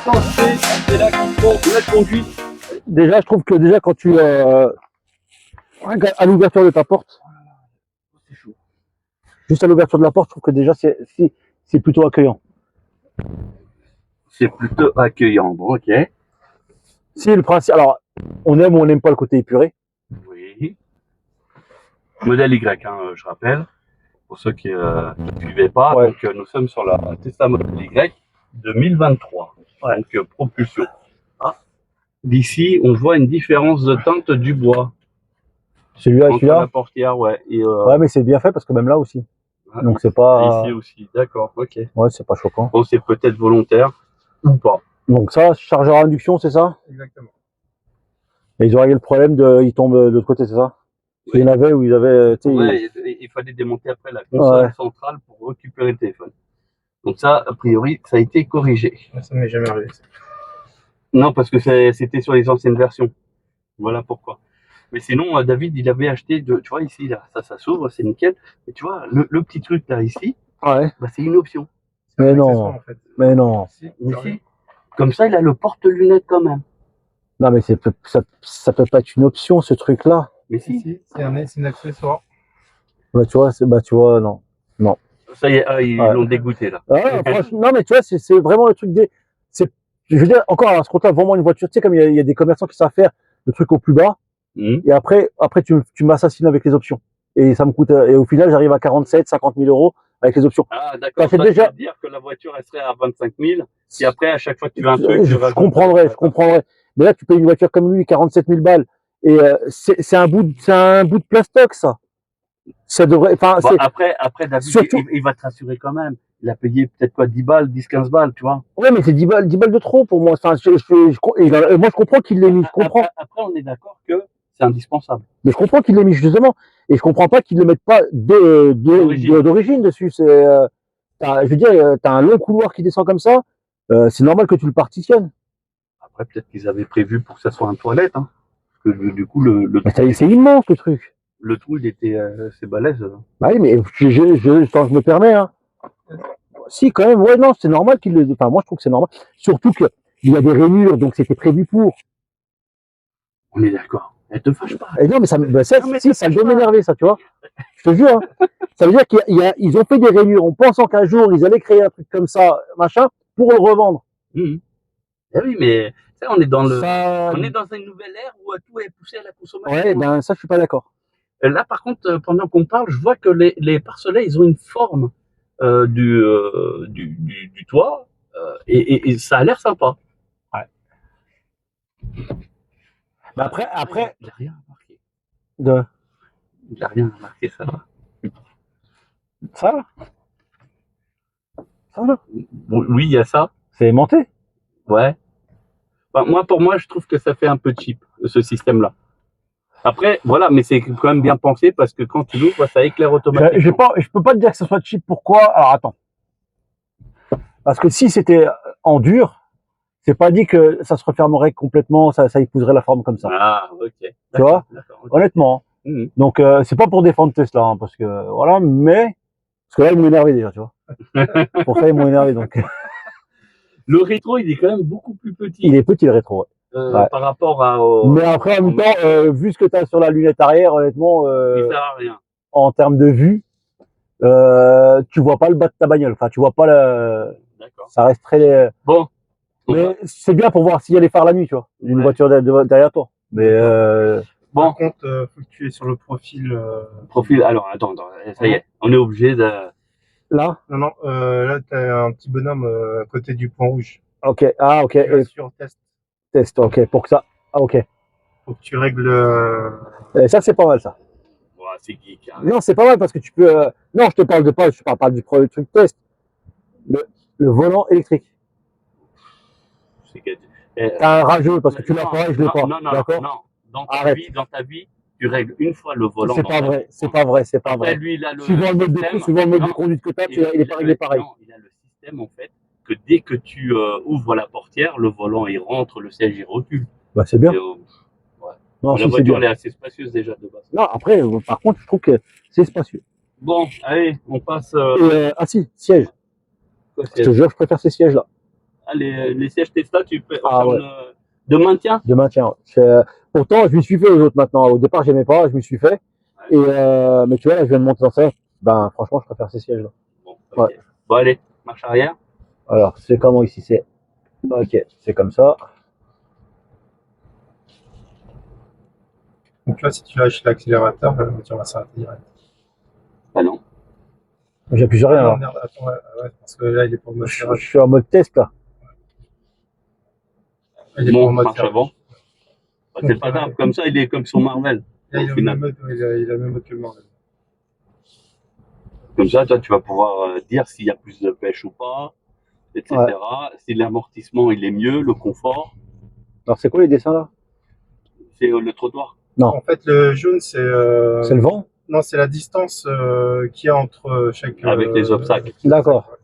C'est là qu'il faut la conduite. Déjà, je trouve que déjà quand tu à l'ouverture de ta porte, C'est chaud. juste à l'ouverture de la porte, je trouve que déjà c'est plutôt accueillant. C'est plutôt accueillant. Bon, ok. Si le principe, alors on aime ou on n'aime pas le côté épuré. Oui. Modèle Y, hein, je rappelle. Pour ceux qui ne suivaient pas, Ouais. donc nous sommes sur la Tesla Model Y 2023. Ouais. Donc propulsion. Ah. D'ici, on voit une différence de teinte du bois. Celui-là et Entre celui-là. la portière, ouais. Et, Ouais, mais c'est bien fait parce que même là aussi. Donc c'est pas. ici aussi, d'accord, ok. Ouais, c'est pas choquant. Bon, c'est peut-être volontaire ou pas. Donc ça, chargeur à induction, c'est ça? Exactement. Et ils ont réglé le problème il tombe de l'autre côté, c'est ça? Oui. Il y en avait où ils avaient, tu sais, Ouais, il fallait démonter après la console Ouais. centrale pour récupérer le téléphone. Donc ça, a priori, ça a été corrigé. Ça m'est jamais arrivé. Non, parce que c'était sur les anciennes versions. Voilà pourquoi. Mais sinon, David, il avait acheté, tu vois ici, là, ça s'ouvre, c'est nickel. Et tu vois, le petit truc là ici, Ouais. bah, c'est une option. C'est Mais un non. accessoire, en fait. Mais non. Mais si. Comme ça, il a le porte-lunettes quand même. Non, mais ça peut pas être une option, ce truc-là. Mais si. Si, c'est un accessoire. Bah, tu vois, non. Non. Ça y est, ils Ouais. l'ont dégoûté là. Ah, franchement, non, mais tu vois, c'est vraiment le truc je veux dire, encore, à ce compte-là, vraiment une voiture, tu sais, comme il y a des commerçants qui savent faire le truc au plus bas, et après tu m'assassines avec les options. Et ça me coûte, et au final, j'arrive à 47, 50 000 euros avec les options. Ah, d'accord. Ça, Ça déjà... veut dire que la voiture, elle serait à 25 000. Et après, à chaque fois que tu veux un truc, je comprendrais. Mais là, tu payes une voiture comme lui, 47 000 balles. Et c'est un bout de plastoc, ça. Ça devrait, enfin, bon, après, David, surtout... il va te rassurer quand même. Il a payé peut-être quoi, 10 balles, 10, 15 balles, tu vois. Ouais, mais c'est 10 balles de trop pour moi. Enfin, moi, je comprends qu'il l'ait mis, je comprends. Après, on est d'accord que c'est indispensable. Mais je comprends qu'il l'ait mis, justement. Et je comprends pas qu'ils le mettent pas d'origine dessus. Je veux dire, t'as un long couloir qui descend comme ça. C'est normal que tu le partitionnes. Après, peut-être qu'ils avaient prévu pour que ça soit un toilette, hein. Parce que du coup, C'est immense, le truc. Le trou, il était, c'est balèze. Bah oui, mais quand je me permets, hein. Si, quand même, ouais, non, c'est normal qu'il le, enfin, moi, je trouve que c'est normal. Surtout que il y a des rainures, donc c'était prévu pour. On est d'accord. Elle te fâche pas. Et non, mais ça doit m'énerver, ça, tu vois. Je te jure, hein. Ça veut dire qu'ils ont fait des rainures en pensant qu'un jour, ils allaient créer un truc comme ça, machin, pour le revendre. Mmh. Eh oui, mais ça, on est dans on est dans une nouvelle ère où tout est poussé à la consommation. Ouais, ben ça, je suis pas d'accord. Là, par contre, pendant qu'on parle, je vois que les pare-soleils, ils ont une forme du toit et ça a l'air sympa. Ouais. Mais après, il a rien remarqué. De... Il a rien remarqué, ça va. Ça va. Ça va. Oui, il y a ça. C'est aimanté. Ouais. Enfin, pour moi, je trouve que ça fait un peu cheap, ce système-là. Après, voilà, mais c'est quand même bien pensé parce que quand tu l'ouvres, ça éclaire automatiquement. Je peux pas te dire que ce soit cheap. Pourquoi? Alors, attends. Parce que si c'était en dur, c'est pas dit que ça se refermerait complètement, ça épouserait la forme comme ça. Ah, ok. Tu vois? Okay. Honnêtement. Mmh. Donc, c'est pas pour défendre Tesla, hein, parce que, voilà, mais, parce que là, ils m'ont énervé déjà, tu vois. Pour ça, ils m'ont énervé, donc. Le rétro, il est quand même beaucoup plus petit. Il est petit, le rétro, ouais. Par rapport à. Mais après, en même temps, vu ce que tu as sur la lunette arrière, honnêtement, il sert à rien. En termes de vue, tu vois pas le bas de ta bagnole. Enfin, tu vois pas le. D'accord. Ça reste très. Bon. Mais c'est bien pour voir s'il y a les phares la nuit, tu vois, d'une voiture derrière toi. Mais bon. Par contre, faut que tu es sur le profil. Profil. Alors, attends, ça y est, on est obligé de. Là. Non, là, t'as un petit bonhomme à côté du point rouge. Ok. Ah, ok. Sur test. Test. Ok. Pour que ça. Ah, ok. Faut que tu règles. Et ça, c'est pas mal, ça. Ouais, c'est geek. Hein. Non, c'est pas mal parce que tu peux. Non, je parle pas du truc test. Le volant électrique. T'es un rageux parce que tu l'as pas et je l'ai pas. Non, d'accord. Dans ta vie, tu règles une fois le volant. C'est pas vrai. Après, lui, il a le suivant le mode de conduite que tu as, il est pas réglé pareil. Non, il a le système, en fait, que dès que tu ouvres la portière, le volant, il rentre, le siège, il recule. Bah, c'est bien. Ouais. Non, la voiture, elle est assez spacieuse déjà de base. Non, après, par contre, je trouve que c'est spacieux. Bon, allez, on passe. Ah si, siège. Je te jure, je préfère ces sièges-là. Ah, les sièges Tesla, tu peux Ah, en ouais. termes de maintien? De maintien. Pourtant, je m'y suis fait aux autres maintenant. Au départ, j'aimais pas, je m'y suis fait. Ouais. Mais tu vois, là, je viens de monter dans ça. Ben, franchement, je préfère ces sièges-là. Bon, ok. Ouais. Bon, allez, marche arrière. Alors, c'est comment ici? C'est ok, c'est comme ça. Donc là, si tu lâches l'accélérateur, la voiture va s'arrêter direct. Ah non. J'appuie sur Ah rien non, là. merde, attends, ouais, parce que là, il est pour le mode Je serrage. suis en mode test là. Il est pour Bon, le mode marche serrage. avant. Bah, c'est pas grave, comme ça, il est comme sur Marvel. Là, il Au a le final. même mode, ouais, il a le même mode que le Marvel. Comme ça, toi, tu vas pouvoir dire s'il y a plus de pêche ou pas, etc. Ouais. Si l'amortissement, il est mieux, le confort, Alors, c'est quoi les dessins là? c'est le trottoir. Non. En fait, le jaune, c'est C'est le vent? non, c'est la distance qu'il y a entre chaque. Avec les obstacles. D'accord. Ouais.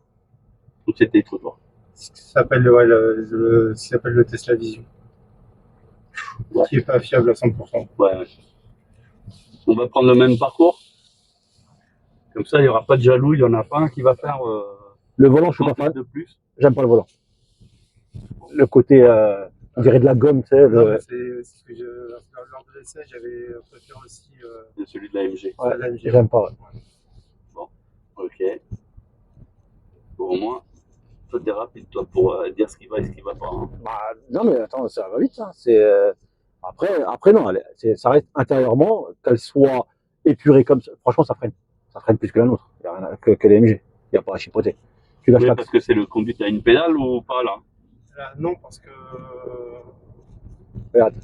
Donc, c'était le trottoir. Ce qui s'appelle ouais, ce qui s'appelle le Tesla Vision. Ouais. Qui est pas fiable à 100%. Ouais. On va prendre le même parcours. Comme ça, il n'y aura pas de jaloux, il n'y en a pas un qui va faire Le volant, je suis pas 30 fan. de plus. J'aime pas le volant. Le côté, on dirait de la gomme, tu sais. Non, mais c'est ce que lors de l'essai, j'avais préféré aussi De celui de l'AMG. Ouais, la MG. j'aime pas. Ouais. Ok. Bon, au moins, toi, t'es rapide, toi, pour dire ce qui va et ce qui va pas. Hein. Bah, non, mais attends, ça va vite. Hein. Après, non, ça reste intérieurement, qu'elle soit épurée comme ça. Franchement, ça freine. Ça freine plus que la nôtre. Il y a rien que les MG. Il n'y a pas à chipoter. Tu lâches Oui, la parce que c'est le conduite à une pédale ou pas, là? Là, non, parce que regarde.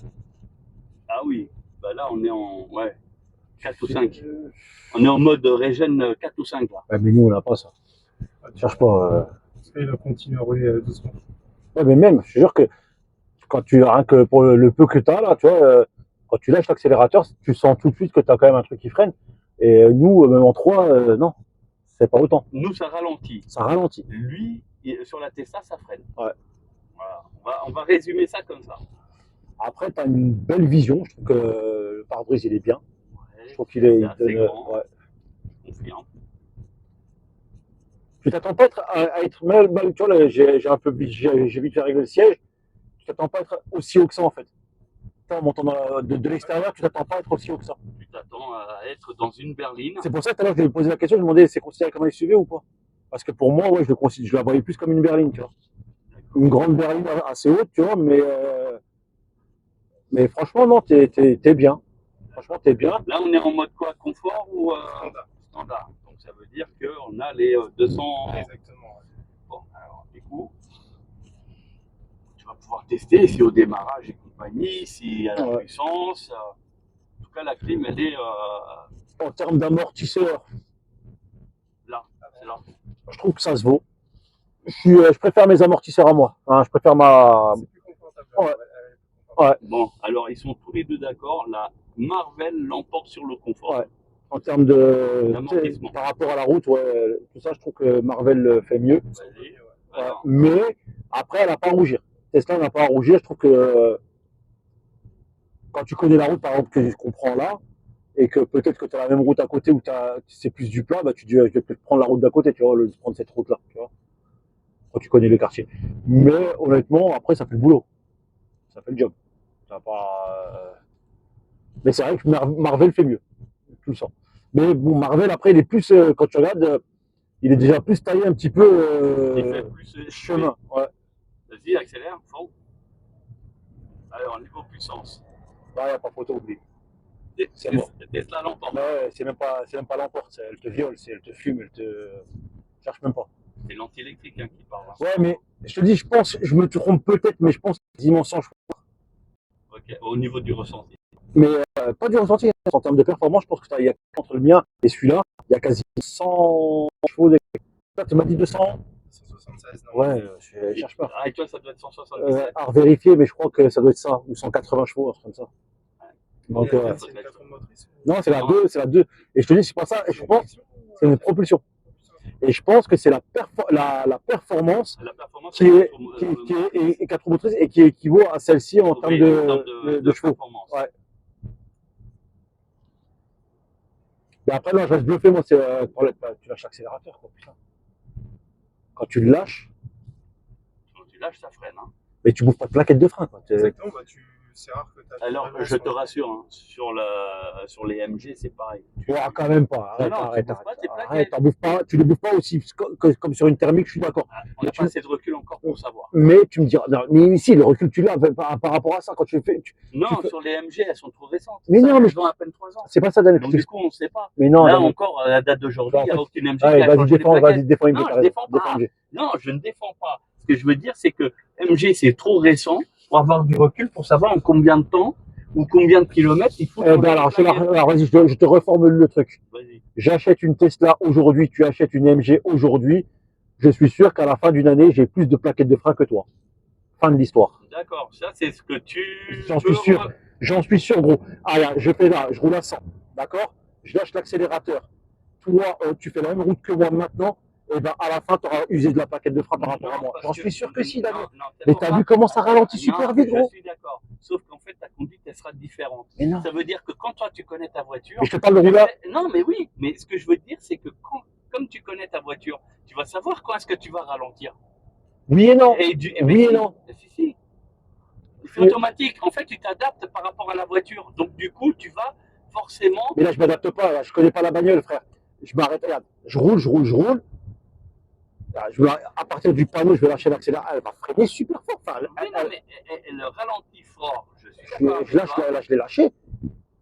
Ah oui. Bah là, on est en 4 ou 5. On est en mode régène 4 ou 5, là. Ouais, mais nous, on n'a pas ça. Cherche pas. parce qu'il va continuer à rouler doucement. Ouais, mais même, je te jure que quand rien que pour le peu que tu as là, tu vois, quand tu lâches l'accélérateur, tu sens tout de suite que tu as quand même un truc qui freine. Et nous, même en 3, non, c'est pas autant. Nous, ça ralentit. Ça ralentit. Lui, sur la Tesla, ça freine. Ouais. Voilà. On va résumer ça comme ça. Après, tu as une belle vision. Je trouve que le pare-brise, il est bien. Je trouve qu'il est. C'est assez donne, grand. ouais. Confiant. Tu t'attends pas à être mal, tu vois, là, j'ai un peu j'ai vite fait régler le siège. Tu t'attends pas à être aussi haut que ça en fait. En montant de l'extérieur, tu t'attends pas à être aussi haut que ça. Tu t'attends à être dans une berline. C'est pour ça que tout à l'heure, je lui ai posé la question, je me demandais c'est considéré comme un SUV ou pas. Parce que pour moi, ouais, je la voyais plus comme une berline, tu vois. Une grande berline assez haute, tu vois, mais franchement, non, t'es bien. Franchement, t'es bien. Là, on est en mode quoi? Confort ou standard. Donc, ça veut dire qu'on a les 200. Exactement. Ouais. Bon, alors, du coup, tu vas pouvoir tester si au démarrage et compagnie, s'il y a la puissance. En tout cas, la clim, elle est En termes d'amortisseur, là. C'est là. je trouve que ça se vaut. Je préfère mes amortisseurs à moi. Hein, je préfère ma. C'est plus confortable. Ouais. Ouais. Bon, alors, ils sont tous les deux d'accord. La Marvel l'emporte sur le confort. Ouais. En termes d'amortissement. par rapport à la route, ouais, tout ça, je trouve que Marvel le fait mieux. Vas-y. Ouais. Alors, Mais après, elle n'a pas à rougir. Tesla n'a pas à rougir. Je trouve que quand tu connais la route, par exemple, que je comprends là, et que peut-être que tu as la même route à côté où c'est plus du plat, bah, tu dis, je vais peut-être prendre la route d'à côté, tu vois, de prendre cette route-là, tu vois, quand tu connais le quartier. Mais honnêtement, après, ça fait le boulot. Ça fait le job. Ça pas, Mais c'est vrai que Marvel fait mieux. Tu le sens. Mais bon, Marvel, après, il est plus, quand tu regardes, il est déjà plus taillé un petit peu il fait plus chemin. Ouais. Vas-y, accélère, faux. Alors, niveau puissance. Là, il n'y a pas photo, oublie. C'est Tesla l'emporte. Ouais, c'est même pas l'emporte. Elle te viole, elle te fume, elle te cherche même pas. C'est l'anti-électrique qui parle. Hein. Ouais, mais je te dis, je me trompe peut-être, mais je pense quasiment 100 chevaux. Ok, au niveau du ressenti. Mais pas du ressenti. En termes de performance, je pense que il y a entre le mien et celui-là, il y a quasi 100 chevaux. Tu m'as dit 200? 176, non. Ouais, je cherche pas. Ah, et toi, ça doit être 177. À vérifier, mais je crois que ça doit être ça, ou 180 chevaux, un truc comme ça. Donc, C'est une 4 motrice. non, c'est la 2. Et je te dis, c'est pas ça. Et je pense que c'est une propulsion. Et je pense que c'est la performance La performance qui est 4 motrices et qui équivaut à celle-ci en termes de chevaux. Ouais. Et après, là, je reste bluffé, moi, c'est tu lâches l'accélérateur, quoi, putain. Quand tu le lâches, tu lâches, ça freine. Hein. Mais tu bouffes pas de plaquettes de frein, quoi. Exactement, c'est rare que tu as Alors, je te rassure, hein, sur les MG, c'est pareil. Ouais, quand même pas. Arrête, Non, arrête, tu bouffes pas tes plaquettes. arrête. T'en bouffes pas, tu les bouffes pas aussi, comme sur une thermique, je suis d'accord. On n'a pas assez de recul encore pour savoir. Mais tu me diras, non, mais ici, le recul, tu l'as par rapport à ça, quand tu fais. Non, fais... sur les MG, elles sont trop récentes. Mais non, mais elles ont à peine 3 ans. C'est pas ça, Daniel. Donc, du coup, on ne sait pas. Mais non, là, Daniel. encore, à la date d'aujourd'hui, il n'y a aucune MG. Allez, vas-y, défends MG. Non, je défends pas. Non, je ne défends pas. Ce que je veux dire, c'est que MG, c'est trop récent pour avoir du recul, pour savoir en combien de temps ou combien de kilomètres il faut. Alors, vas-y, je te reformule le truc. J'achète une Tesla aujourd'hui, tu achètes une MG aujourd'hui. Je suis sûr qu'à la fin d'une année, j'ai plus de plaquettes de frein que toi. Fin de l'histoire. D'accord, ça c'est ce que tu. J'en suis sûr. J'en suis sûr, gros. Ah là, je roule à 100. D'accord? Je lâche l'accélérateur. Toi, tu fais la même route que moi maintenant. Et ben à la fin, tu auras usé de la plaquette de frein par rapport à moi. J'en suis sûr que si, Daniel. Mais t'as vu comment ça ralentit super vite, gros? Je suis d'accord. Sauf qu'en fait, ta conduite, elle sera différente. Mais non. Ça veut dire que quand toi, tu connais ta voiture. Mais je te parle de roulage. Non, mais oui. Mais ce que je veux dire, c'est que comme tu connais ta voiture, tu vas savoir quand est-ce que tu vas ralentir. Oui et non. Oui et non. Si. C'est automatique. En fait, tu t'adaptes par rapport à la voiture. Donc, du coup, tu vas forcément. Mais là, je m'adapte pas. Là, je connais pas la bagnole, frère. Je m'arrête. Regarde. Je roule. À partir du panneau, je vais lâcher l'accélérateur. Elle va freiner super fort. Enfin, mais elle ralentit fort. Je l'ai lâché.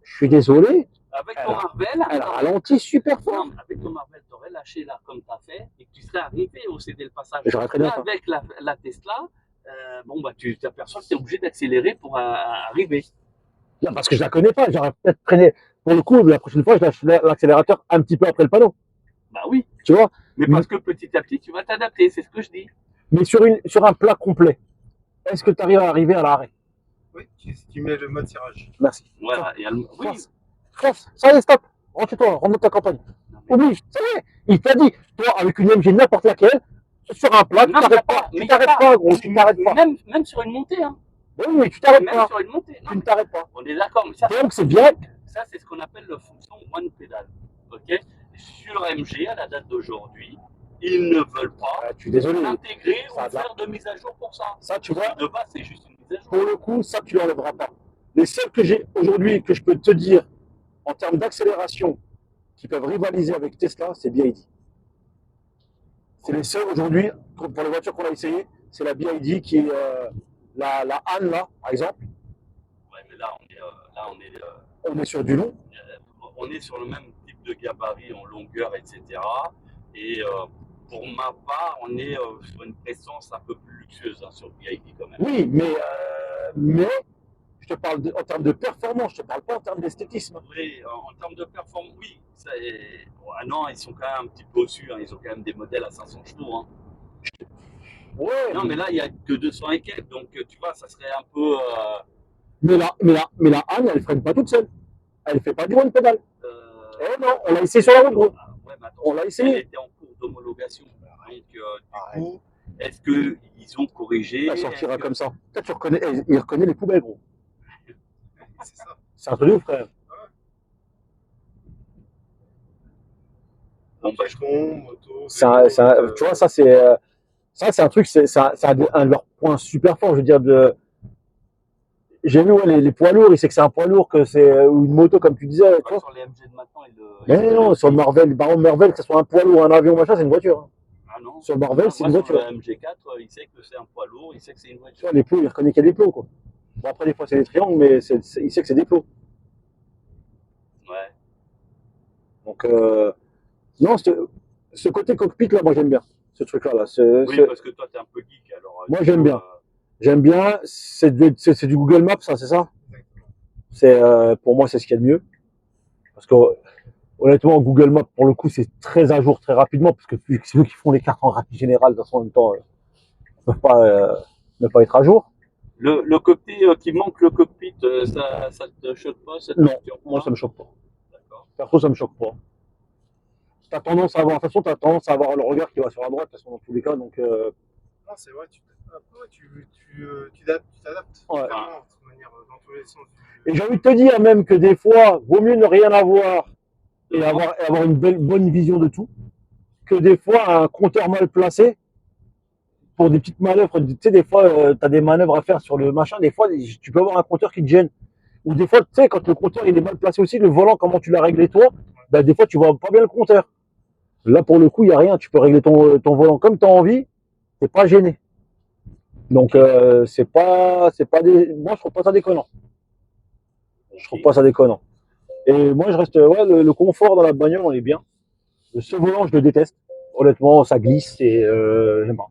Je suis désolé. Avec ton Marvel. Elle ralentit super fort. Non, avec ton Marvel, tu aurais lâché là comme tu as fait et que tu serais arrivé au céder le passage. Là, avec la Tesla, tu t'aperçois que tu es obligé d'accélérer pour arriver. Non, parce que je la connais pas. J'aurais peut-être freiné. Pour le coup, la prochaine fois, je lâche l'accélérateur un petit peu après le panneau. Bah oui. Tu vois? Mais parce que petit à petit, tu vas t'adapter, c'est ce que je dis. Mais sur un plat complet, est-ce que tu arrives à arriver à l'arrêt? Oui, si tu mets le mode serrage. Merci. Voilà. Oui. Force. Ça y est, stop. Rentre-toi, rentre dans ta campagne. Oublie, ça y est. Il t'a dit, toi, avec une MG n'importe laquelle, sur un plat, tu t'arrêtes pas. Tu t'arrêtes pas, gros. Tu t'arrêtes pas. Même sur une montée, hein. Oui, mais tu t'arrêtes pas. Même sur une montée. Tu ne t'arrêtes pas. On est d'accord, mais ça. Donc, c'est bien. Ça, c'est ce qu'on appelle la fonction one pedal. OK? Sur MG, à la date d'aujourd'hui, ils ne veulent pas intégrer ou faire de mise à jour pour ça. Ça, tu vois. De base, c'est juste une mise à jour. Pour le coup, ça, tu l'enlèveras pas. Les seuls que j'ai aujourd'hui, que je peux te dire, en termes d'accélération, qui peuvent rivaliser avec Tesla, c'est BYD. C'est les seuls aujourd'hui, pour les voitures qu'on a essayées, c'est la BYD qui est la Han, là, par exemple. Ouais, mais là, on est sur du long. On est sur le même type de gabarit en longueur, etc. Et pour ma part, on est sur une présence un peu plus luxueuse sur BYD quand même. Oui, mais je te parle en termes de performance, je te parle pas en termes d'esthétisme. Oui, en termes de performance, oui. Non, ils sont quand même un petit peu au-dessus. Hein. Ils ont quand même des modèles à 500 chevaux. Hein. Ouais. Non, mais là, il n'y a que 200 et quelques. Donc, tu vois, ça serait un peu. Mais la Han, elle freine pas toute seule. Elle fait pas du one pédale. Eh non, on l'a essayé sur la route, gros. Ouais, mais on l'a essayé. Elle était en cours d'homologation. Donc, du coup, est-ce qu'ils ont corrigé? Elle sortira comme ça. Toi, il reconnaît les poubelles, gros. C'est ça. C'est un truc de ouf, frère. Moto. Tu vois, ça, c'est un truc, c'est un de leurs points super forts, je veux dire, j'ai vu les poids lourds, il sait que c'est un poids lourd, que c'est une moto, comme tu disais. Ouais, sur les MG de maintenant, mais non, sur le Marvel, Baron Marvel, que ce soit un poids lourd, un avion, machin, c'est une voiture. Hein. Ah non. Sur le Marvel, c'est une voiture. Sur le MG4, il sait que c'est un poids lourd, il sait que c'est une voiture. Tu vois, les plots, il reconnaît qu'il y a des plots, quoi. Bon, après, des fois, c'est des triangles, mais il sait que c'est des plots. Ouais. Donc, non, ce côté cockpit, là, moi, j'aime bien. Ce truc-là, là. Oui, parce que toi, t'es un peu geek, alors. Moi, j'aime bien. J'aime bien. C'est du Google Maps, ça, c'est ça? Pour moi, c'est ce qu'il y a de mieux. Parce que, honnêtement, Google Maps, pour le coup, c'est très à jour, très rapidement, parce que c'est eux qui font les cartes en rapide général, dans son même temps, ne peuvent pas être à jour. Le cockpit, qui manque le cockpit, ça te choque pas? Non, moi, ça me choque pas. D'accord. Perso, ça me choque pas. De toute façon, t'as tendance à avoir le regard qui va sur la droite, de toute façon, dans tous les cas, donc. Non, c'est vrai, tu t'adaptes. Ouais. De toute manière, dans tous les sens. Et j'ai envie de te dire même que des fois, vaut mieux ne rien avoir et avoir une bonne vision de tout, que des fois, un compteur mal placé, pour des petites manœuvres, tu sais, des fois, tu as des manœuvres à faire sur le machin, des fois, tu peux avoir un compteur qui te gêne. Ou des fois, tu sais, quand le compteur il est mal placé aussi, le volant, comment tu l'as réglé toi, bah, des fois, tu vois pas bien le compteur. Là, pour le coup, il n'y a rien. Tu peux régler ton volant comme tu as envie, t'es pas gêné. Donc, moi, je trouve pas ça déconnant. Je trouve pas ça déconnant. Et moi, je reste, ouais, le confort dans la bagnole, on est bien. Ce volant, je le déteste. Honnêtement, ça glisse et j'aime pas.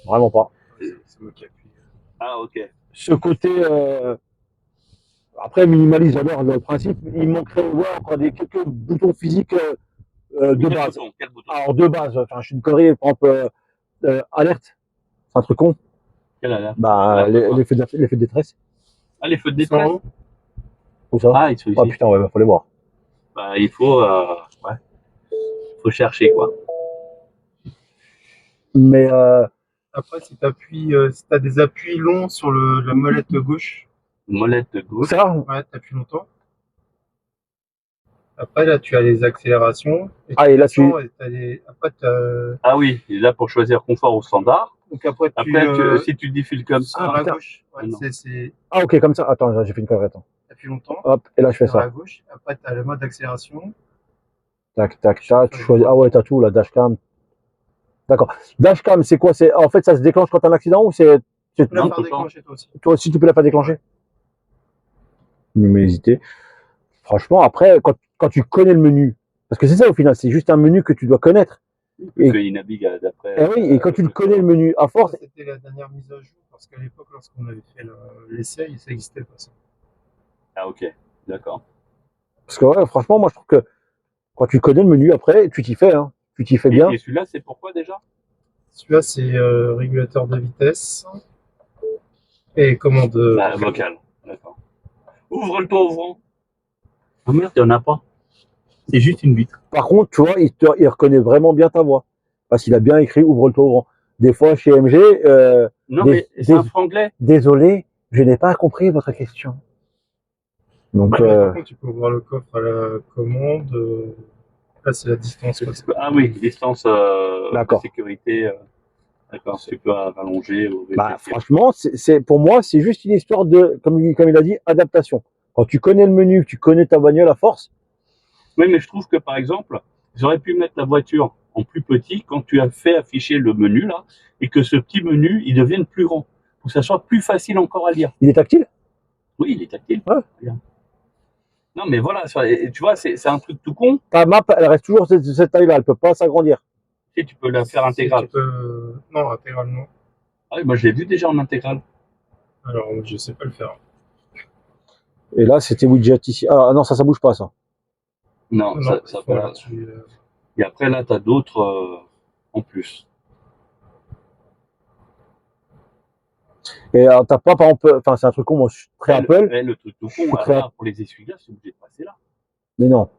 Vraiment pas. C'est moi qui appuie. Ah, ok. Ce côté, après, minimaliste, j'adore le principe. Il manquerait ouais, encore quelques boutons physiques de Quel base. bouton? Quel bouton? Alors, de base, enfin, je suis une connerie, par exemple, alerte. C'est un truc con. Quelle alerte? Bah, Alerte quoi? l'effet de détresse. Ah, les feux de Ils sont en détresse? haut. Où ça? Ah, ils sont Ah ici. putain, ouais, bah, faut les voir. Bah, il faut, ouais, faut chercher, quoi. Mais, Après, si si t'as des appuis longs sur la molette gauche, Molette de gauche. ça, ouais, t'appuies longtemps. Après, là, tu as les accélérations. Ah, et là, descends, et après, Ah oui, et là, pour choisir confort ou standard. donc après, Après, si tu défiles comme ça, sur la putain. gauche, ouais, Non. c'est Ah, ok, comme ça. Attends, j'ai fait une connerie, attends. t'appuies longtemps. Hop, et là, je fais Sur la ça. gauche. Après, t'as le mode d'accélération. Tac, tac, tac. Tu choisis. Ah ouais, t'as tout, la dashcam. D'accord. Dashcam, c'est quoi? En fait, ça se déclenche quand t'as un accident ou Tu peux la Non, faire tout le temps. déclencher toi aussi. toi aussi, tu peux la faire déclencher? Mais hésiter. Franchement, après, quand tu connais le menu, parce que c'est ça au final, c'est juste un menu que tu dois connaître. Parce qu'il navigue d'après. Et oui, et quand tu le connais le menu, à force, Ça, c'était la dernière mise à jour parce qu'à l'époque, lorsqu'on avait fait l'essai, ça n'existait pas ça. Ah, ok, d'accord. parce que ouais, franchement, moi je trouve que quand tu connais le menu après, tu t'y fais, hein. Tu t'y fais bien. Et celui-là, c'est pourquoi déjà? Celui-là, c'est régulateur de vitesse et commande Vocal, d'accord. Ouvre le toit ouvrant. Ah merde, il n'y en a pas. C'est juste une vitre. Par contre, tu vois, il reconnaît vraiment bien ta voix. Parce qu'il a bien écrit ouvre le toit ouvrant. Des fois, chez MG, Non, Des- mais c'est un des- franglais. désolé, je n'ai pas compris votre question. Donc, Par contre, tu peux ouvrir le coffre à la commande. Là, c'est la distance. Ah oui, distance de D'accord. sécurité. D'accord, tu peux rallonger ou bah, rétrécir. franchement, pour moi, c'est juste une histoire de, comme il a dit, adaptation. Quand tu connais le menu, que tu connais ta bagnole à force, Oui, mais je trouve que par exemple, j'aurais pu mettre la voiture en plus petit quand tu as fait afficher le menu là, et que ce petit menu, il devienne plus grand, pour que ça soit plus facile encore à lire. il est tactile. Oui, il est tactile. Ouais. Bien. Non, mais voilà, tu vois, c'est un truc tout con. Ta map, elle reste toujours cette taille-là, elle peut pas s'agrandir. Et tu peux la faire intégrale. Non, intégrale, non. Ah oui, moi je l'ai vu déjà en intégrale. Alors, je sais pas le faire. Et là, c'était widget ici. Ah non, ça bouge pas, ça. Non, Non, ça faut pas. là-dessus, Et après là, tu as d'autres en plus. Et t'as pas, par exemple, enfin, c'est un truc con, moi, je suis très Apple. Le truc tout con, très là, pour les essuie-glaces, c'est obligé de passer là. Mais non.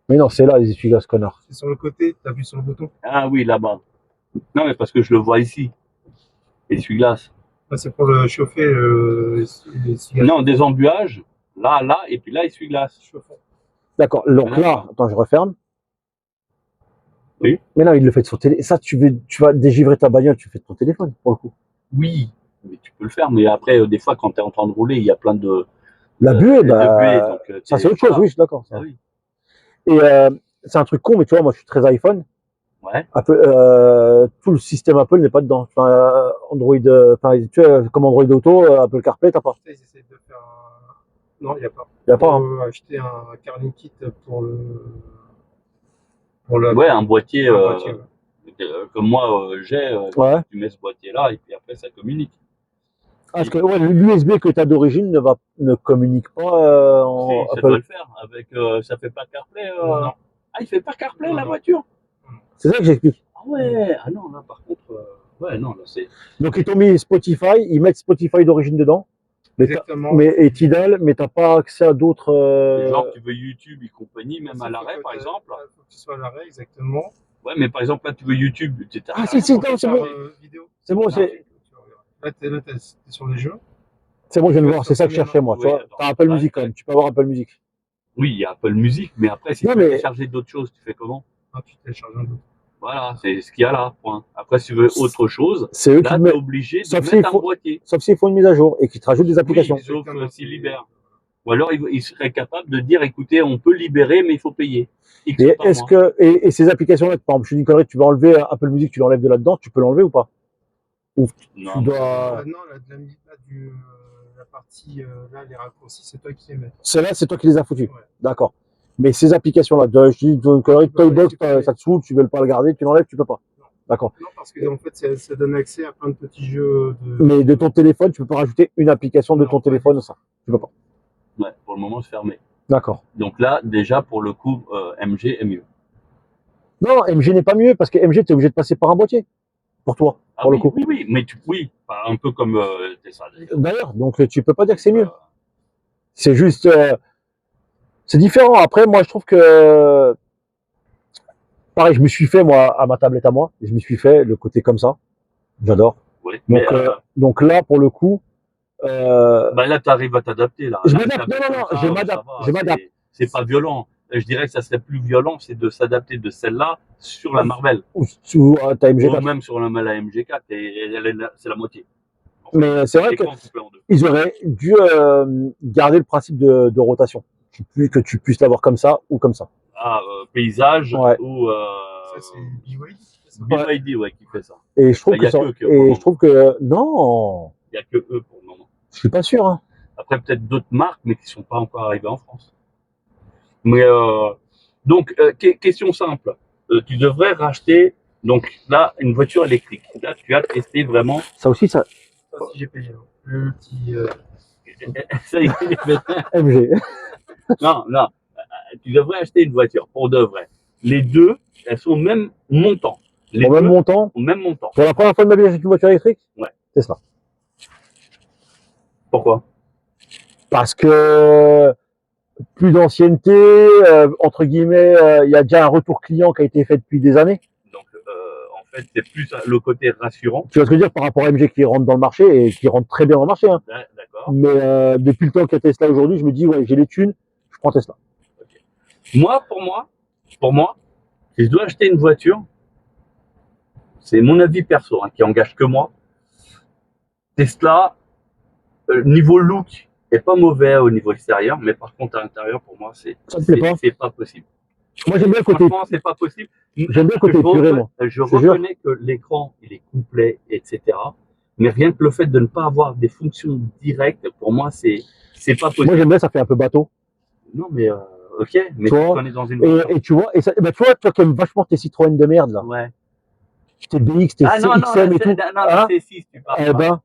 Mais non, c'est là, les essuie-glaces, connard. c'est sur le côté, t'appuies sur le bouton. Ah oui, là-bas. Non, mais parce que je le vois ici. Essuie-glaces. Là, c'est pour le chauffer les cigarettes. Non, des embuages, là, et puis là, essuie-glaces. Chauffant. D'accord. Donc là, attends, je referme. Oui. Mais non, il le fait de son téléphone. Ça, tu vas dégivrer ta bagnole, tu fais de ton téléphone, pour le coup. Oui, mais tu peux le faire. Mais après, des fois, quand tu es en train de rouler, il y a plein de. La buée, de buée, donc, ça c'est autre chose, oui, je suis d'accord. Ah oui. Et c'est un truc con, mais tu vois, moi je suis très iPhone. Ouais. Apple, tout le système Apple n'est pas dedans. Enfin, Android, tu sais, comme Android Auto, Apple CarPlay, t'as pas. Ils essaient de faire un. Non, il n'y a pas. Il y a pas. Hein. Acheter un Carling Kit pour le. Ouais, un boîtier, boîtier, ouais. comme moi j'ai. Ouais. Tu mets ce boîtier-là et puis après, ça communique. Parce que ouais, l'USB que tu as d'origine ne communique pas en Si, ça Apple. doit le faire. Avec, ça fait pas CarPlay. Non. Ah, il fait pas CarPlay, Non, la non. voiture? C'est ça que j'explique. Ah ouais. Ah non, là, par contre, ouais, non, là, c'est. Donc ils t'ont mis Spotify, ils mettent Spotify d'origine dedans. Exactement. Et Tidal, mais t'as pas accès à d'autres. Genre, tu veux YouTube et compagnie, même à l'arrêt, par exemple. Il faut que tu sois à l'arrêt, exactement. Ouais, mais par exemple, là, tu veux YouTube, etc. Ah, si, non, c'est bon. Vidéo. C'est bon, Là, t'es sur les jeux. c'est bon, je viens de voir. C'est ça que je cherchais, moi. Oui, Tu vois, attends. t'as Apple Ouais, Music quand même. Tu peux avoir Apple Music. Oui, il y a Apple Music, mais après, si Non, tu veux mais- télécharger d'autres choses, tu fais comment? Ah, tu télécharges un autre. Voilà, c'est ce qu'il y a là, point. Après, si tu veux autre chose, C'est eux qui là, te t'es mettent, obligé de sauf s'il mettre un faut, boîtier. sauf s'ils font une mise à jour et qu'ils te rajoutent des Oui, applications. sauf Exactement, s'ils c'est- libèrent. Ou alors, ils seraient capables de dire, écoutez, on peut libérer, mais il faut payer X Et par est-ce mois. que, et ces applications-là, par exemple, je dis une connerie, tu vas enlever un peu de musique, tu l'enlèves de là-dedans, tu peux l'enlever ou pas? Ou tu Non, moi, je dois, Non, la partie, là, les raccourcis, c'est toi qui les mets. celles-là, c'est toi qui les as foutus. Ouais. D'accord. Mais ces applications-là, je dis une connerie, Tu peux pas les Toybox, supprimer. ça te saoule, tu veux pas le garder, tu l'enlèves, tu peux pas. Non. D'accord. Non, parce que en fait, ça donne accès à plein de petits jeux Mais de ton téléphone, tu peux pas rajouter une application de Non, ton pas téléphone, ça. Tu peux pas. Ouais, pour le moment, c'est fermé. D'accord. Donc là, déjà, pour le coup, MG est mieux. Non, MG n'est pas mieux parce que MG, tu es obligé de passer par un boîtier. Pour toi, Ah pour le oui, coup. oui, oui, mais oui, un peu comme Tesla. D'ailleurs, donc tu peux pas dire que c'est Euh, mieux. C'est juste, c'est différent. Après, moi, je trouve que, pareil, je me suis fait, moi, à ma tablette à moi, je me suis fait le côté comme ça. J'adore. oui, mais Donc là, pour le coup, bah là, tu arrives à t'adapter. Là, je là, m'adapte. Non, tablette non, non, comme je ça, m'adapte. ça va, Je m'adapte. c'est pas violent. Je dirais que ça serait plus violent, c'est de s'adapter de celle-là sur la Marvel. Ou ta Ou MG4. même sur la MG4, et c'est la moitié. En fait, Mais c'est vrai l'écran coupé en deux. qu'ils auraient dû garder le principe de rotation. Que tu puisses l'avoir comme ça ou comme ça. Ah, paysage Ouais. ou Ça, c'est BYD. c'est ça BYD, ouais, qui fait ça. Et je trouve Il y a que ça, que eux qui- pour le et moment. je trouve que, non, Il n'y a que eux pour le moment. je suis pas sûr, hein. Après, peut-être d'autres marques, mais qui ne sont pas encore arrivées en France. Mais donc, question simple. Tu devrais racheter, donc là, une voiture électrique. Là, tu as testé vraiment. Ça aussi, ça, Ça aussi, j'ai payé. Hein. Le petit. Ça y est, MG. non, non. Tu devrais acheter une voiture pour de vrai. Les deux, elles sont au même montant. Les Au même deux montant. au même montant. Pour la première fois de ma vie, j'achète une voiture électrique. Ouais. Tesla. Pourquoi? Parce que plus d'ancienneté, entre guillemets, il y a déjà un retour client qui a été fait depuis des années. Donc, en fait, c'est plus le côté rassurant. Tu vois ce que je veux dire par rapport à MG qui rentre dans le marché et qui rentre très bien dans le marché. Hein. Ouais, d'accord. Mais depuis le temps qu'il y a Tesla aujourd'hui, je me dis, ouais, j'ai les thunes, je prends Tesla. Moi, pour moi, si je dois acheter une voiture, c'est mon avis perso, hein, qui engage que moi. Tesla, niveau look, est pas mauvais au niveau extérieur, mais par contre à l'intérieur, pour moi, Ça te plaît pas? c'est pas possible. Moi, j'aime bien le côté, Franchement, c'est pas possible. j'aime bien le côté épuré, moi. Je Je te jure. reconnais que l'écran, il est complet, etc. Mais rien que le fait de ne pas avoir des fonctions directes, pour moi, c'est pas possible. Moi, j'aime bien, ça fait un peu bateau. Non, mais ok, mais Tu vois, on est dans une voiture. Et tu vois, et ça, bah, tu vois, toi qui aimes vachement tes Citroën de merde, là. Ouais. Tes BX, tes Ah non, non, XM et tout. non, Hein, la C6, tu parles eh pas.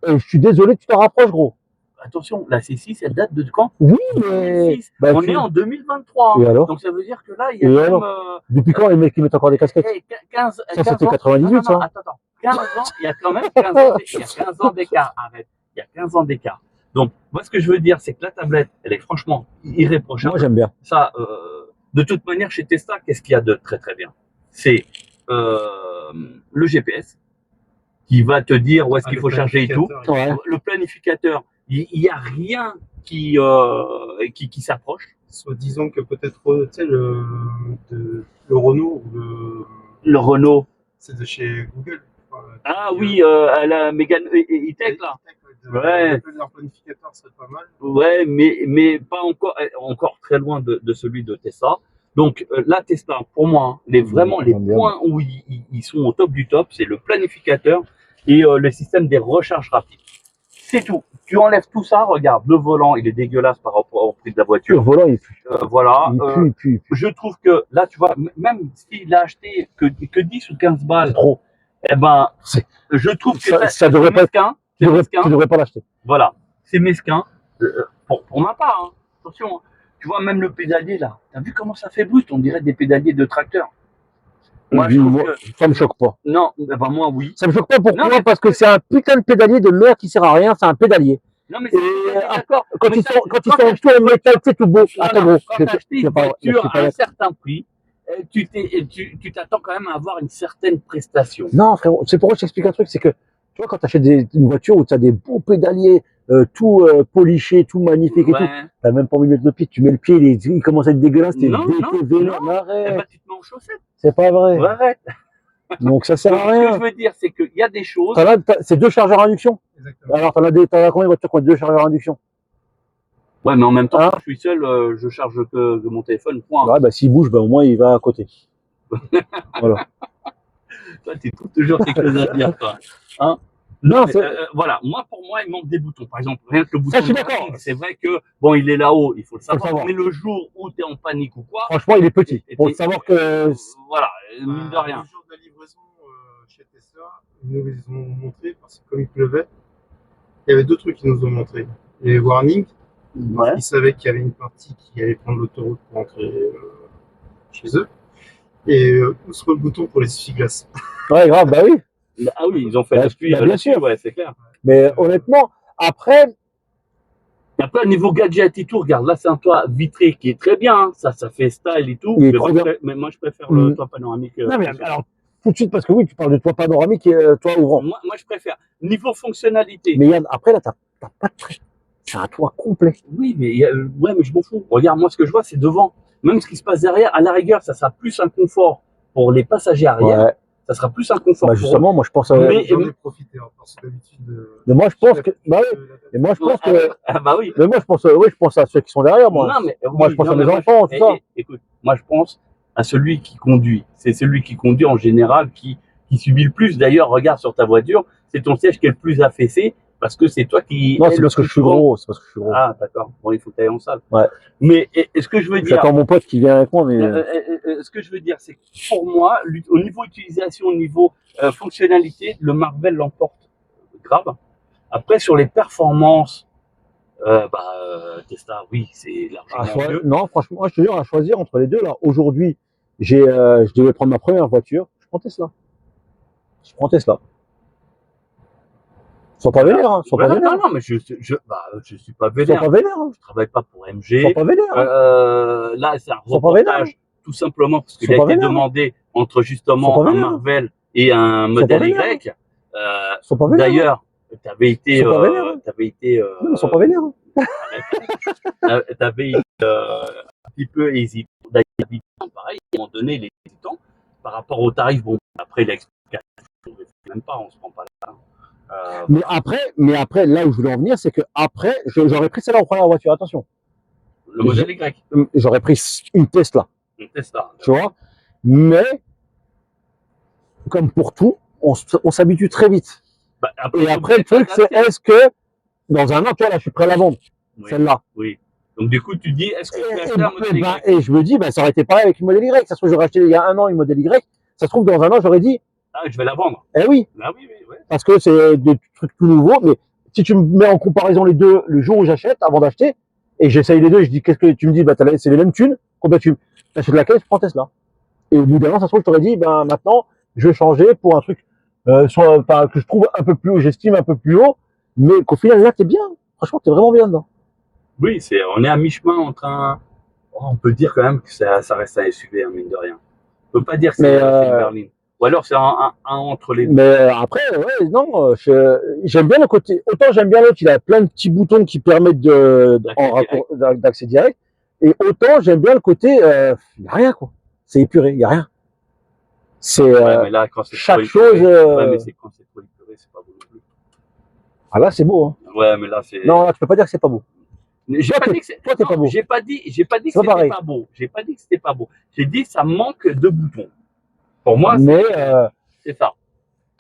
ben, je suis désolé, tu t'en rapproches, gros. Attention, la C6, elle date de quand? Oui, mais, 2006. bah, On tu- est en 2023. Et alors? Donc ça veut dire que là, il y a Et quand alors? même. Depuis quand les mecs qui mettent encore des casquettes? 15, Ça, 15 c'était ans. 98, Non, ça. attends. 15 ans, il y a quand même 15 ans, il y a 15 ans d'écart. Arrête. Il y a 15 ans d'écart. Donc, moi, ce que je veux dire, c'est que la tablette, elle est franchement irréprochable. Moi, j'aime bien. Ça, de toute manière, chez Tesla, qu'est-ce qu'il y a de très très bien? C'est le GPS qui va te dire où est-ce qu'il faut charger et tout. Ouais. Le planificateur, il n'y a rien qui s'approche. Soit disons que peut-être, tu sais, le Renault ou Le Renault. c'est de chez Google. Ah oui, la Mégane E-Tech là. Ouais. Leur planificateur serait pas mal. Ouais, mais pas encore très loin de celui de Tesla. Donc là, Tesla, pour moi, hein, vraiment les points où ils sont au top du top, c'est le planificateur et le système des recharges rapides. C'est tout. Tu enlèves tout ça, regarde, le volant, il est dégueulasse par rapport au prix de la Le voiture. volant, il pue. Voilà. Il pue. Je trouve que là, tu vois, même s'il a acheté que 10 ou 15 balles, Trop. eh ben, C'est- je trouve que ça devrait pas- mesquin. Tu C'est mesquin. devrais pas l'acheter. Voilà, c'est mesquin. Pour ma part, hein. Attention. Hein. Tu vois, même le pédalier là, t'as vu comment ça fait brut? On dirait des pédaliers de tracteur. Moi, je trouve que... Ça me choque pas. Non, ben moi, oui. Ça me choque pas, pourquoi? Non, mais Parce que c'est un putain de pédalier de merde qui sert à rien, c'est un pédalier. Non, mais c'est d'accord. Quand Mais ils sont quand tout en métal, c'est tout beau. voilà, Attends, gros. quand t'as acheté une voiture à un certain prix, tu t'attends quand même à avoir une certaine prestation. Non, frérot, c'est pourquoi je t'explique un truc, c'est que, tu vois, quand tu achètes une voiture où tu as des beaux pédaliers, tout poliché, tout magnifique et tout. Ouais. T'as même pas envie de mettre le pied. Tu mets le pied, il commence à être dégueulasse. T'es Non, vénère. non. Eh Arrête. ben, tu te mets en chaussettes. C'est pas vrai. Ouais, arrête. Donc ça sert Donc, à ce que rien. je veux dire, c'est qu'il y a des choses. C'est 2 chargeurs à induction. Exactement. Alors t'en as combien de voitures qui ont 2 chargeurs à induction? Ouais, mais en même temps, Hein? quand je suis seul, je charge que mon téléphone, point. Ouais, bah s'il bouge, bah au moins il va à côté. Voilà. Toi, tu trouves toujours quelque chose à dire, toi. Hein? Non, Mais, voilà, pour moi, il manque des boutons. Par exemple, rien que le bouton Ça, je suis de d'accord. warning, c'est vrai que, bon, il est là-haut, il faut le savoir. savoir. Mais le jour où tu es en panique ou quoi, Franchement, il est petit. et Faut t'es- savoir que voilà, mine de rien. Le jour de la livraison chez Tesla, ils nous ont montré, parce que comme il pleuvait, il y avait 2 trucs qu'ils nous ont montré. Les warnings, Ouais. ils savaient qu'il y avait une partie qui allait prendre l'autoroute pour entrer chez eux. Et où sera le bouton pour les essuie-glaces? ouais, grave, bah oui. Ah oui, ils ont fait Bah, l'appui bah, bien là-dessus, sûr. ouais, c'est clair. Mais honnêtement, après, Après, au niveau gadget et tout, regarde, là, c'est un toit vitré qui est très bien, hein. Ça fait style et tout. Il est Mais trop moi, bien. mais moi, je préfère le Mm. toit panoramique. non mais alors tout de suite parce que oui, tu parles de toit panoramique et toit ouvrant. moi, je préfère. Niveau fonctionnalité. Mais Yann, après là, t'as pas de truc. C'est un toit complet. Oui, mais, ouais, mais je m'en fous. Regarde, moi, ce que je vois, c'est devant. Même ce qui se passe derrière, à la rigueur, ça sera plus un confort pour les passagers arrière. Ouais. Ça sera plus un confort Bah pour eux. justement, moi je pense à. Mais- J'en ai profité, hein, parce que d'habitude. Mais moi je pense que. Bah oui. Et moi je pense que. Ah, bah oui. Mais moi je pense, oui, je pense à ceux qui sont derrière moi. Non, mais, Moi, je pense à mes enfants, tout ça. Écoute, moi, je pense à celui qui conduit. C'est celui qui conduit en général qui subit le plus. D'ailleurs, regarde sur ta voiture, c'est ton siège qui est le plus affaissé parce que c'est toi qui. Non, est c'est le parce que plus je suis souvent- gros. C'est parce que je suis gros. Ah, d'accord. Bon, il faut que tu ailles en salle. Ouais. Mais ce que je veux dire, J'attends mon pote qui vient avec moi, mais. ce que je veux dire, c'est que pour moi, au niveau utilisation, au niveau fonctionnalité, le Marvel l'emporte grave. Après, sur les performances, Tesla, oui, c'est largement mieux. Non, franchement, je te dis, à choisir entre les deux là. Aujourd'hui, je devais prendre ma première voiture. Je prends Tesla. Sois pas vénère, hein. Sois pas Voilà, vénère. non, mais je suis pas Sois vénère. pas vénère. Hein. Je travaille pas pour MG. Sois pas vénère. Hein. Là, c'est un Sois pas vénère. reportage, tout simplement parce qu'il Sois a pas été vénère. demandé entre justement Sois pas un vénère. Marvel et un Sois pas modèle vénère. Y. Sois pas vénère. D'ailleurs, t'avais été, Sois pas vénère. Non, mais sois pas vénère. Hein. t'avais été un petit peu hésitant. D'ailleurs, pareil, à un moment donné, les hésitants, par rapport au tarif, bon, après l'explication, même pas, on se prend pas là. Mais après, là où je voulais en venir, c'est que après, j'aurais pris celle-là en première voiture. Attention, Le modèle Y, j'aurais pris une Tesla, une Tesla. tu vois. Mais comme pour tout, on s'habitue très vite. Bah, Et après, le truc, c'est est-ce que dans un an, tu vois, là, je suis prêt à la vendre, oui, celle-là. oui. Donc du coup, tu dis, est-ce que tu vas acheter un modèle Y? Et je me dis, ça aurait été pareil avec une modèle Y. Ça se trouve, j'aurais acheté il y a un an une modèle Y. Ça se trouve, dans un an, j'aurais dit, Ah, je vais la vendre. eh oui, Ah oui, oui, oui. parce que c'est des trucs tout nouveaux. Mais si tu me mets en comparaison les deux, le jour où j'achète, avant d'acheter, et j'essaye les deux, et je dis, qu'est-ce que tu me dis, c'est les mêmes thunes, combien tu achètes laquelle, je prends Tesla. Et au bout d'un an, ça se trouve, je t'aurais dit, maintenant, je vais changer pour un truc, que je trouve un peu plus haut, j'estime un peu plus haut, mais qu'au final, là, t'es bien. Franchement, t'es vraiment bien dedans. Oui, on est à mi-chemin entre un. On peut dire quand même que ça reste un SUV, hein, mine de rien. On peut pas dire que c'est une berline. Ou alors c'est un entre les deux. Mais après, ouais, non, j'aime bien le côté. Autant j'aime bien l'autre, il a plein de petits boutons qui permettent d'accès direct. Et autant j'aime bien le côté, il n'y a rien, quoi. C'est épuré, il n'y a rien. C'est Ouais, mais là, quand c'est chaque trop épuré, chose. Ouais, mais c'est quand c'est trop épuré, c'est pas beau non plus. Ah là, c'est beau. Hein. Ouais, mais là, c'est. Non, là, tu peux pas dire que c'est pas beau. J'ai pas dit que c'est. Toi, t'es pas beau. J'ai pas dit que C'est pas c'était pareil. pas beau. J'ai pas dit que c'était pas beau. J'ai dit que ça manque de boutons. Pour moi, Mais c'est ça.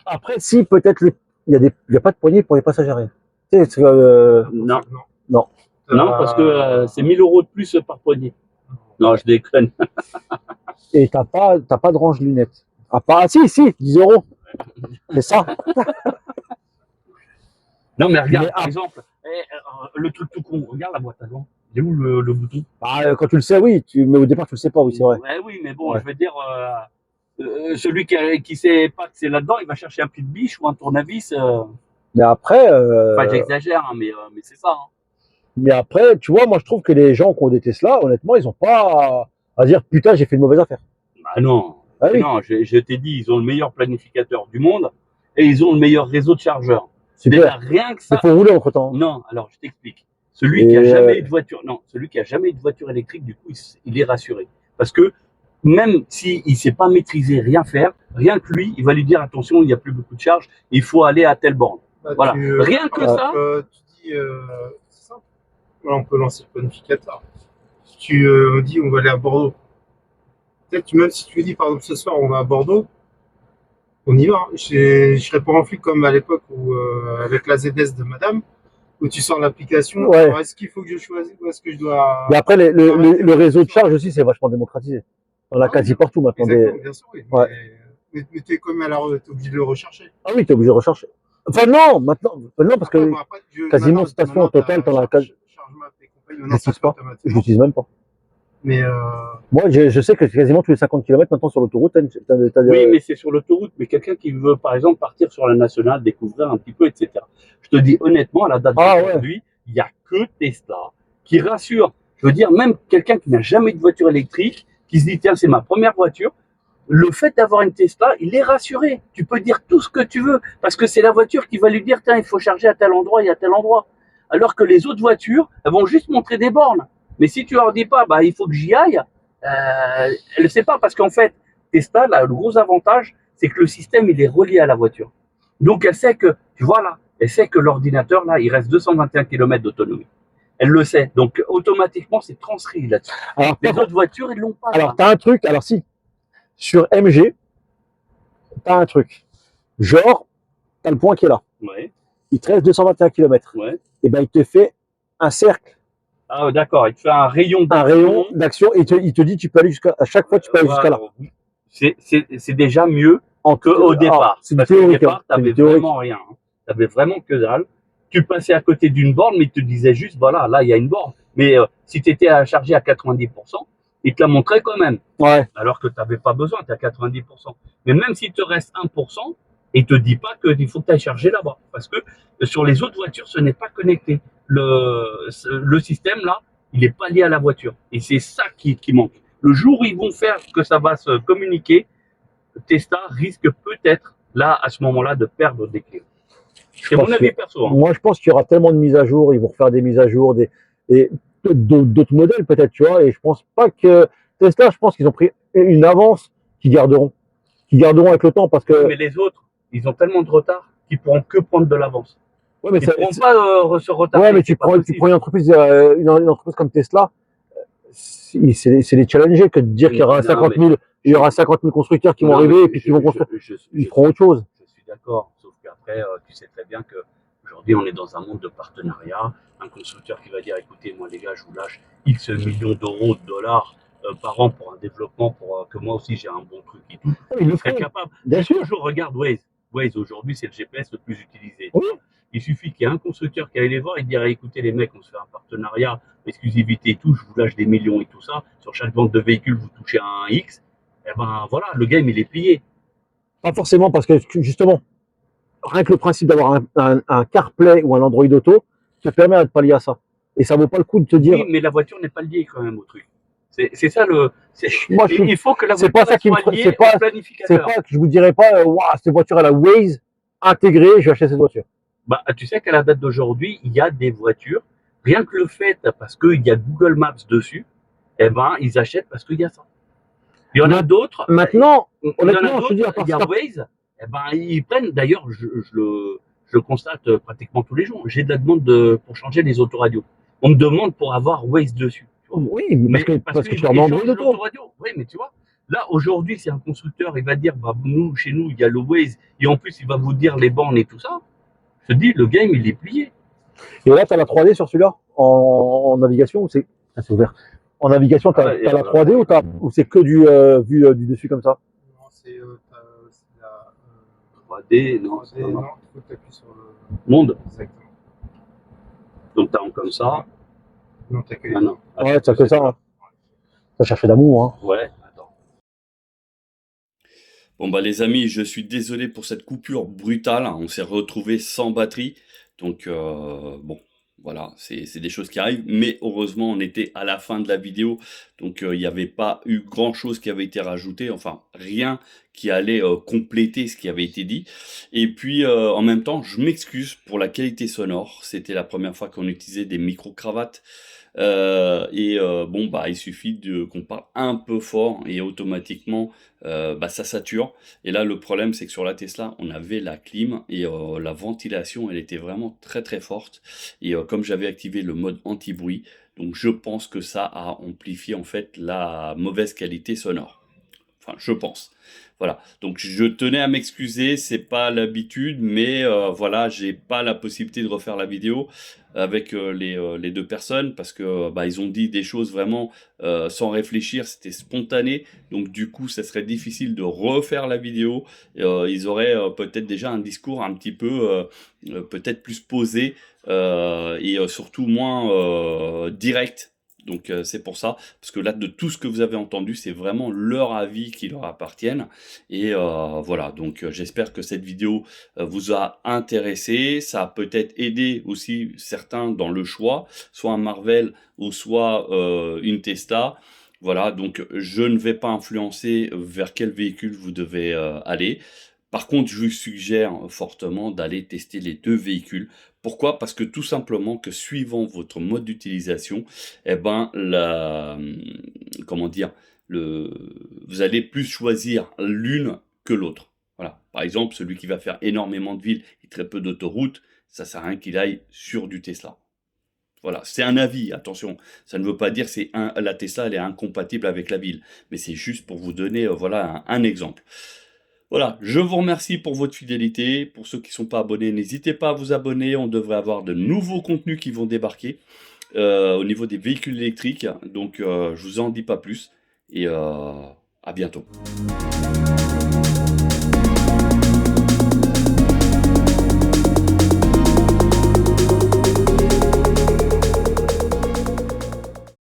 après, si peut-être il y a pas de poignée pour les passagers arrière. Tu sais, Non. Non. Non, parce que c'est 1000 € de plus par poignée. Non, je déconne. Et t'as pas de range lunettes. Ah pas, si, 10 €. C'est ça. Non, mais regarde, Mais, par exemple, le truc tout con, regarde la boîte à gants. Il est où le bouton? Quand tu le sais, oui, mais au départ, tu le sais pas, oui, c'est vrai. Ouais, oui, mais bon, Ouais. je veux dire, celui qui sait pas que c'est là-dedans, il va chercher un pied de biche ou un tournevis. Mais après, Enfin, j'exagère, hein, mais c'est ça. Hein. mais après, tu vois, moi, je trouve que les gens qui ont des Tesla, honnêtement, ils ont pas à dire, putain, j'ai fait une mauvaise affaire. Bah non. Ah oui. Non, je t'ai dit, ils ont le meilleur planificateur du monde et ils ont le meilleur réseau de chargeurs. Super. rien que Il ça. faut rouler entre temps. Non, alors je t'explique. Celui qui a jamais eu de voiture, non, celui qui a jamais eu de voiture électrique, du coup, il est rassuré. Parce que même s'il ne sait pas maîtriser, rien faire, rien que lui, il va lui dire attention, il n'y a plus beaucoup de charge, il faut aller à telle borne. Bah, Voilà. Rien que ça. Tu dis, c'est simple. Là, on peut lancer le planificateur. Si tu dis on va aller à Bordeaux, peut-être même si tu dis par exemple ce soir on va à Bordeaux, on y va. Hein. Je serais pas en flux comme à l'époque où avec la ZS de Madame, où tu sors l'application. Ouais. Alors, est-ce qu'il faut que je choisisse ou est-ce que je dois. Mais après, le réseau de charge aussi, c'est vachement démocratisé. On l'a quasi partout maintenant. Exactement, bien sûr, oui. Ouais. Mais t'es quand même t'es obligé de le rechercher. Ah oui, t'es obligé de rechercher. Enfin non, maintenant, non parce que quasiment station totale, t'en as quasi. Je l'utilise même pas. Mais moi, je sais que quasiment tous les 50 km maintenant sur l'autoroute, oui, mais c'est sur l'autoroute. Mais quelqu'un qui veut, par exemple, partir sur la nationale, découvrir un petit peu, etc. Je te dis honnêtement, à la date d'aujourd'hui, il n'y a que Tesla qui rassure. Je veux dire, même quelqu'un qui n'a jamais eu de voiture électrique, qui se dit tiens, c'est ma première voiture. Le fait d'avoir une Tesla, il est rassuré. Tu peux dire tout ce que tu veux, parce que c'est la voiture qui va lui dire, tiens, il faut charger à tel endroit et à tel endroit. Alors que les autres voitures, elles vont juste montrer des bornes. Mais si tu leur dis pas, bah, il faut que j'y aille, elle ne sait pas, parce qu'en fait, Tesla, là, le gros avantage, c'est que le système, il est relié à la voiture. Donc, elle sait que, tu vois là, elle sait que l'ordinateur, là, il reste 221 km d'autonomie. Elle le sait. Donc, automatiquement, c'est transcrit là-dessus. Les autres voitures, ils l'ont pas. Alors, t'as un truc, alors si, sur MG, t'as un truc. Genre, t'as le point qui est là. Ouais. Il te reste 221 km. Ouais. Et ben, il te fait un cercle. Ah, d'accord. Il te fait un rayon d'action. Un rayon d'action et il te dit, tu peux aller à chaque fois, tu peux aller jusqu'à là. C'est déjà mieux qu'au départ. Parce qu'au départ, t'avais vraiment rien. T'avais vraiment que dalle. Tu passais à côté d'une borne, mais il te disait juste, voilà, là, il y a une borne. Mais si tu étais à charger à 90%, il te la montrait quand même. Ouais. Alors que tu n'avais pas besoin, tu es à 90%. Mais même s'il te reste 1%, il ne te dit pas qu'il faut que tu ailles charger là-bas. Parce que sur les autres voitures, ce n'est pas connecté. Le système, là, il n'est pas lié à la voiture. Et c'est ça qui manque. Le jour où ils vont faire que ça va se communiquer, Tesla risque peut-être, là, à ce moment-là, de perdre des clients. C'est mon avis perso. Hein. Moi, je pense qu'il y aura tellement de mises à jour, ils vont refaire des mises à jour, d'autres modèles peut-être, tu vois. Et je pense pas que Tesla, je pense qu'ils ont pris une avance qu'ils garderont avec le temps parce que. Oui, mais les autres, ils ont tellement de retard qu'ils pourront que prendre de l'avance. Ouais, mais ils ne pourront pas se retarder. Ouais, mais tu prends une entreprise, comme Tesla, c'est les challenger que de dire qu'il y aura 50 000 constructeurs qui vont arriver et puis qui vont construire. Ils feront autre chose. Je suis d'accord, sauf qu'après, tu sais très bien qu'aujourd'hui, on est dans un monde de partenariat. Un constructeur qui va dire, écoutez, moi les gars, je vous lâche X millions d'euros, de dollars par an pour un développement, pour que moi aussi j'ai un bon truc et tout. Il serait capable. Bien sûr. Toujours, regarde Waze. Waze, aujourd'hui, c'est le GPS le plus utilisé. Oui. Il suffit qu'il y ait un constructeur qui aille les voir et dirait, écoutez les mecs, on se fait un partenariat, exclusivité et tout, je vous lâche des millions et tout ça. Sur chaque vente de véhicule, vous touchez un X. Eh ben voilà, le game, il est plié. Pas forcément, parce que justement, rien que le principe d'avoir un CarPlay ou un Android Auto, te permet de pallier à ça. Et ça vaut pas le coup de te dire. Oui, mais la voiture n'est pas liée quand même au truc. C'est ça le. Moi, il faut que la voiture soit liée au planificateur. C'est pas que je vous dirais pas, waouh, cette voiture elle a Waze intégré, je vais acheter cette voiture. Bah, tu sais qu'à la date d'aujourd'hui, il y a des voitures, rien que le fait parce qu'il y a Google Maps dessus, eh ben ils achètent parce qu'il y a ça. Il y en a d'autres. Maintenant, honnêtement, je te dis, il y a Waze, eh ben ils prennent. D'ailleurs, je le constate pratiquement tous les jours. J'ai de la demande pour changer les autoradios. On me demande pour avoir Waze dessus. Oui, parce que tu as un Android Auto. Oui, mais tu vois, là aujourd'hui, c'est un constructeur, il va dire, bah nous, chez nous, il y a le Waze, et en plus, il va vous dire les bornes et tout ça. Je te dis, le game, il est plié. Et là, tu as la 3D sur celui-là en navigation ou c'est ouvert? En navigation, tu as la 3D ou c'est que du vu du dessus comme ça? Non, c'est la 3D, non, c'est non, il faut que tu appuies sur le monde. Exactement. Donc, tu as comme ça. Non, t'as que ah, non. Ouais, t'as que ça. Hein. T'as cherché d'amour. Hein. Ouais, attends. Bon, bah, les amis, je suis désolé pour cette coupure brutale. On s'est retrouvés sans batterie. Donc, bon. Voilà, c'est des choses qui arrivent, mais heureusement, on était à la fin de la vidéo, donc il n'y avait pas eu grand-chose qui avait été rajouté, enfin, rien qui allait compléter ce qui avait été dit. Et puis en même temps, je m'excuse pour la qualité sonore. C'était la première fois qu'on utilisait des micro-cravates. Bon, bah, il suffit qu'on parle un peu fort et automatiquement, bah, ça sature. Et là, le problème, c'est que sur la Tesla, on avait la clim et la ventilation, elle était vraiment très très forte. Et comme j'avais activé le mode anti-bruit, donc je pense que ça a amplifié en fait la mauvaise qualité sonore. Enfin, je pense. Voilà. Donc, je tenais à m'excuser. C'est pas l'habitude, mais voilà, j'ai pas la possibilité de refaire la vidéo avec les deux personnes parce que bah, ils ont dit des choses vraiment sans réfléchir. C'était spontané. Donc, du coup, ça serait difficile de refaire la vidéo. Ils auraient peut-être déjà un discours un petit peu, peut-être plus posé et surtout moins direct. Donc c'est pour ça, parce que là, de tout ce que vous avez entendu, c'est vraiment leur avis qui leur appartiennent. Et voilà, donc j'espère que cette vidéo vous a intéressé. Ça a peut-être aidé aussi certains dans le choix, soit un Marvel ou soit une Tesla. Voilà, donc je ne vais pas influencer vers quel véhicule vous devez aller. Par contre, je vous suggère fortement d'aller tester les deux véhicules. Pourquoi? Parce que tout simplement que suivant votre mode d'utilisation, eh ben, comment dire, vous allez plus choisir l'une que l'autre. Voilà. Par exemple, celui qui va faire énormément de villes et très peu d'autoroutes, ça sert à rien qu'il aille sur du Tesla. Voilà, c'est un avis, attention. Ça ne veut pas dire que la Tesla elle est incompatible avec la ville, mais c'est juste pour vous donner voilà un exemple. Voilà, je vous remercie pour votre fidélité. Pour ceux qui ne sont pas abonnés, n'hésitez pas à vous abonner. On devrait avoir de nouveaux contenus qui vont débarquer au niveau des véhicules électriques. Donc, je vous en dis pas plus. Et à bientôt.